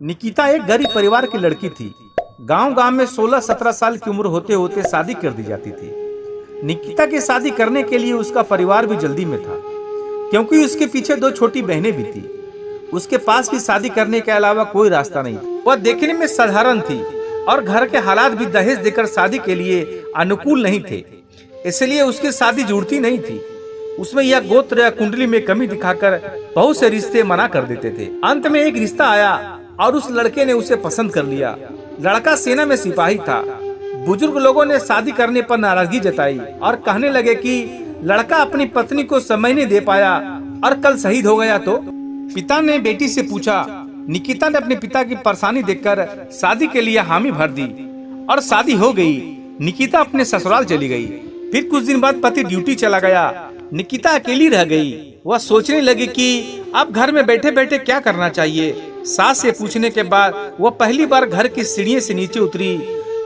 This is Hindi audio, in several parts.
निकिता एक गरीब परिवार की लड़की थी। गांव-गांव में 16-17 साल की उम्र होते होते शादी कर दी जाती थी। निकिता की शादी करने के लिए उसका परिवार भी जल्दी में था, क्योंकि उसके पीछे 2 छोटी बहनें भी थी। उसके पास भी शादी करने के अलावा कोई रास्ता नहीं था। वह देखने में साधारण थी और घर के हालात भी दहेज देकर शादी के लिए अनुकूल नहीं थे, इसलिए उसकी शादी जुड़ती नहीं थी। उसमें यह गोत्र या कुंडली में कमी दिखाकर बहुत से रिश्ते मना कर देते थे। अंत में एक रिश्ता आया और उस लड़के ने उसे पसंद कर लिया। लड़का सेना में सिपाही था। बुजुर्ग लोगों ने शादी करने पर नाराजगी जताई और कहने लगे कि लड़का अपनी पत्नी को समय नहीं दे पाया और कल शहीद हो गया तो। पिता ने बेटी से पूछा। निकिता ने अपने पिता की परेशानी देखकर शादी के लिए हामी भर दी और शादी हो गई। निकिता अपने ससुराल चली गई। फिर कुछ दिन बाद पति ड्यूटी चला गया। निकिता अकेली रह गई। वह सोचने लगी कि अब घर में बैठे बैठे क्या करना चाहिए। सास से पूछने के बाद वह पहली बार घर की सीढ़ियों से नीचे उतरी।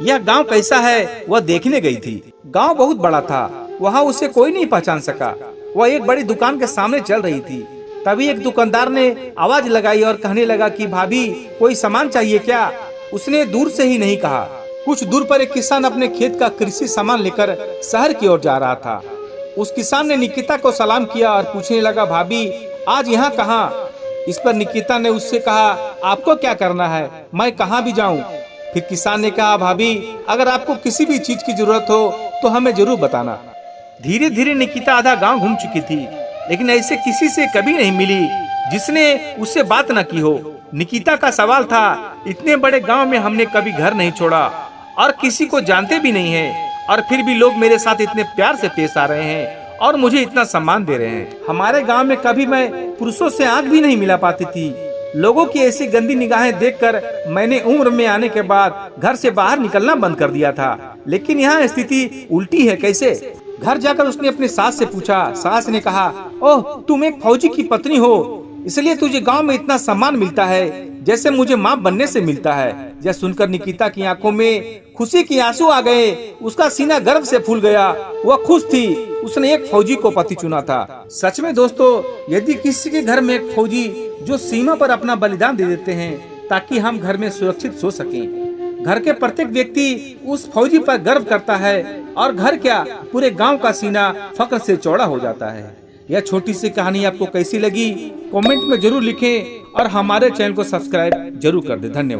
यह गांव कैसा है वह देखने गई थी। गांव बहुत बड़ा था, वहाँ उसे कोई नहीं पहचान सका। वह एक बड़ी दुकान के सामने चल रही थी। तभी एक दुकानदार ने आवाज लगाई और कहने लगा कि भाभी कोई सामान चाहिए क्या। उसने दूर से ही नहीं कहा। कुछ दूर पर एक किसान अपने खेत का कृषि सामान लेकर शहर की ओर जा रहा था। उस किसान ने निकिता को सलाम किया और पूछने लगा, भाभी आज यहाँ कहाँ। इस पर निकिता ने उससे कहा, आपको क्या करना है, मैं कहाँ भी जाऊँ। फिर किसान ने कहा, भाभी अगर आपको किसी भी चीज की जरूरत हो तो हमें जरूर बताना। धीरे धीरे निकिता आधा गांव घूम चुकी थी, लेकिन ऐसे किसी से कभी नहीं मिली जिसने उससे बात न की हो। निकिता का सवाल था, इतने बड़े गांव में हमने कभी घर नहीं छोड़ा और किसी को जानते भी नहीं है, और फिर भी लोग मेरे साथ इतने प्यार से पेश आ रहे हैं और मुझे इतना सम्मान दे रहे हैं। हमारे गांव में कभी मैं पुरुषों से आंख भी नहीं मिला पाती थी। लोगों की ऐसी गंदी निगाहें देखकर मैंने उम्र में आने के बाद घर से बाहर निकलना बंद कर दिया था, लेकिन यहाँ स्थिति उल्टी है। कैसे? घर जाकर उसने अपनी सास से पूछा। सास ने कहा, ओह तुम एक फौजी की पत्नी हो, इसलिए तुझे गांव में इतना सम्मान मिलता है जैसे मुझे माँ बनने से मिलता है। यह सुनकर निकिता की आंखों में खुशी के आंसू आ गए। उसका सीना गर्व से फूल गया। वह खुश थी, उसने एक फौजी को पति चुना था। सच में दोस्तों, यदि किसी के घर में एक फौजी जो सीमा पर अपना बलिदान दे देते हैं ताकि हम घर में सुरक्षित सो सकें, घर के प्रत्येक व्यक्ति उस फौजी पर गर्व करता है और घर क्या पूरे गांव का सीना फख्र से चौड़ा हो जाता है। यह छोटी सी कहानी आपको कैसी लगी कमेंट में जरूर लिखें और हमारे चैनल को सब्सक्राइब जरूर कर दें। धन्यवाद।